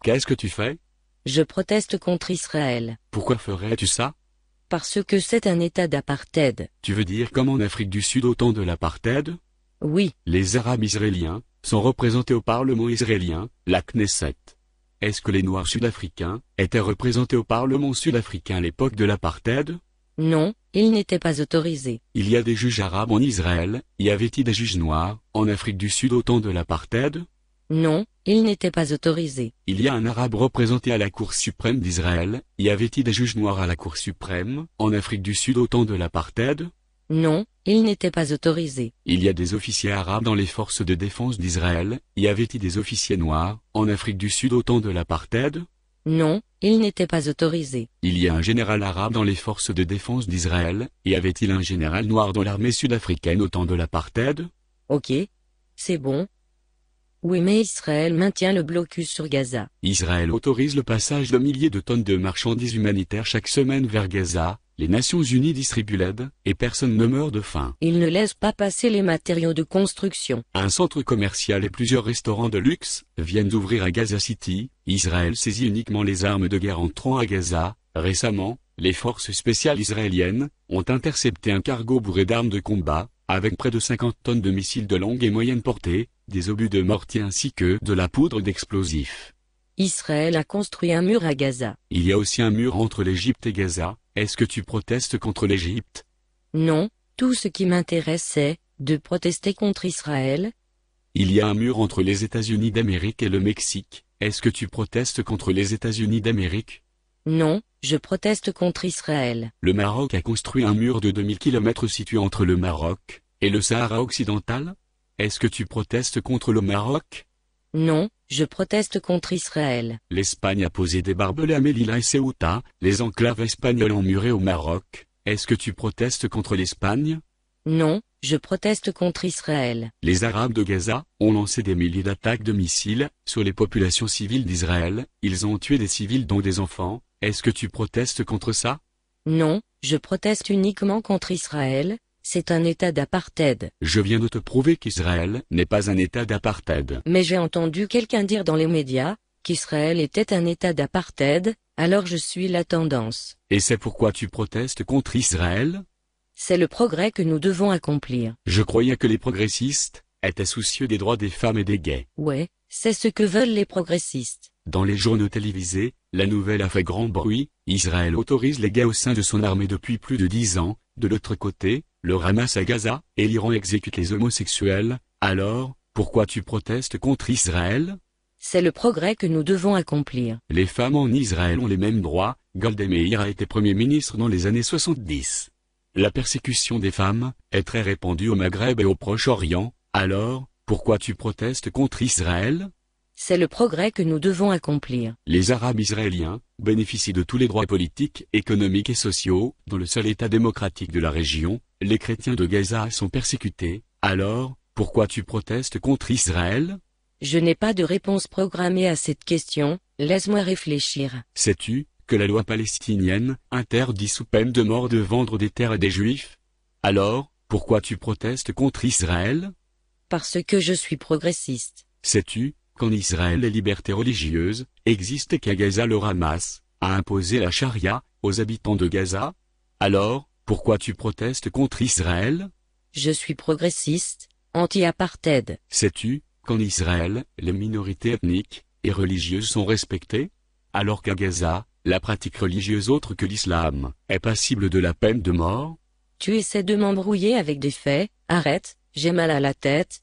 Qu'est-ce que tu fais? Je proteste contre Israël. Pourquoi ferais-tu ça? Parce que c'est un état d'apartheid. Tu veux dire comme en Afrique du Sud au temps de l'apartheid? Oui, Les Arabes israéliens sont représentés au Parlement israélien, la Knesset. Est-ce que les Noirs sud-africains étaient représentés au Parlement sud-africain à l'époque de l'apartheid? non, ils n'étaient pas autorisés. Il y a des juges arabes en Israël, y avait-il des juges noirs en Afrique du Sud au temps de l'apartheid? Non, ils n'étaient pas autorisés. Il y a un arabe représenté à la Cour suprême d'Israël, y avait-il des juges noirs à la Cour suprême en Afrique du Sud au temps de l'apartheid? Non, ils n'étaient pas autorisés. Il y a des officiers arabes dans les forces de défense d'Israël, y avait-il des officiers noirs en Afrique du Sud au temps de l'apartheid? Non, ils n'étaient pas autorisés. Il y a un général arabe dans les forces de défense d'Israël, y avait-il un général noir dans l'armée sud-africaine au temps de l'apartheid? Ok. C'est bon. Oui, mais Israël maintient le blocus sur Gaza. Israël autorise le passage de milliers de tonnes de marchandises humanitaires chaque semaine vers Gaza, les Nations Unies distribuent l'aide, et personne ne meurt de faim. Il ne laisse pas passer les matériaux de construction. Un centre commercial et plusieurs restaurants de luxe viennent d'ouvrir à Gaza City. Israël saisit uniquement les armes de guerre entrant à Gaza. Récemment, les forces spéciales israéliennes ont intercepté un cargo bourré d'armes de combat, avec près de 50 tonnes de missiles de longue et moyenne portée, des obus de mortier ainsi que de la poudre d'explosifs. Israël a construit un mur à Gaza. Il y a aussi un mur entre l'Égypte et Gaza. Est-ce que tu protestes contre l'Égypte? Non, tout ce qui m'intéresse c'est de protester contre Israël. Il y a un mur entre les États-Unis d'Amérique et le Mexique. Est-ce que tu protestes contre les États-Unis d'Amérique? Non, je proteste contre Israël. Le Maroc a construit un mur de 2000 km situé entre le Maroc et le Sahara occidental? Est-ce que tu protestes contre le Maroc? Non, je proteste contre Israël. L'Espagne a posé des barbelés à Melilla et Ceuta, les enclaves espagnoles emmurées au Maroc. Est-ce que tu protestes contre l'Espagne? Non, je proteste contre Israël. Les Arabes de Gaza ont lancé des milliers d'attaques de missiles sur les populations civiles d'Israël. Ils ont tué des civils dont des enfants. Est-ce que tu protestes contre ça? Non, je proteste uniquement contre Israël. C'est un état d'apartheid. Je viens de te prouver qu'Israël n'est pas un état d'apartheid. Mais j'ai entendu quelqu'un dire dans les médias qu'Israël était un état d'apartheid, alors je suis la tendance. Et c'est pourquoi tu protestes contre Israël? C'est le progrès que nous devons accomplir. Je croyais que les progressistes étaient soucieux des droits des femmes et des gays. Ouais, c'est ce que veulent les progressistes. Dans les journaux télévisés, la nouvelle a fait grand bruit. Israël autorise les gays au sein de son armée depuis plus de 10 ans. De l'autre côté, le Hamas à Gaza et l'Iran exécutent les homosexuels. Alors, pourquoi tu protestes contre Israël? C'est le progrès que nous devons accomplir. Les femmes en Israël ont les mêmes droits. Golda Meir a été Premier ministre dans les années 70. La persécution des femmes est très répandue au Maghreb et au Proche-Orient. Alors, pourquoi tu protestes contre Israël? C'est le progrès que nous devons accomplir. Les Arabes israéliens bénéficient de tous les droits politiques, économiques et sociaux. Dans le seul État démocratique de la région, les chrétiens de Gaza sont persécutés. Alors, pourquoi tu protestes contre Israël? Je n'ai pas de réponse programmée à cette question, laisse-moi réfléchir. Sais-tu que la loi palestinienne interdit sous peine de mort de vendre des terres à des Juifs? Alors, pourquoi tu protestes contre Israël? Parce que je suis progressiste. Sais-tu qu'en Israël les libertés religieuses existent et qu'à Gaza le Hamas a imposé la charia aux habitants de Gaza? Alors, pourquoi tu protestes contre Israël? Je suis progressiste, anti-apartheid. Sais-tu qu'en Israël, les minorités ethniques et religieuses sont respectées? Alors qu'à Gaza, la pratique religieuse autre que l'islam est passible de la peine de mort? Tu essaies de m'embrouiller avec des faits, arrête, j'ai mal à la tête,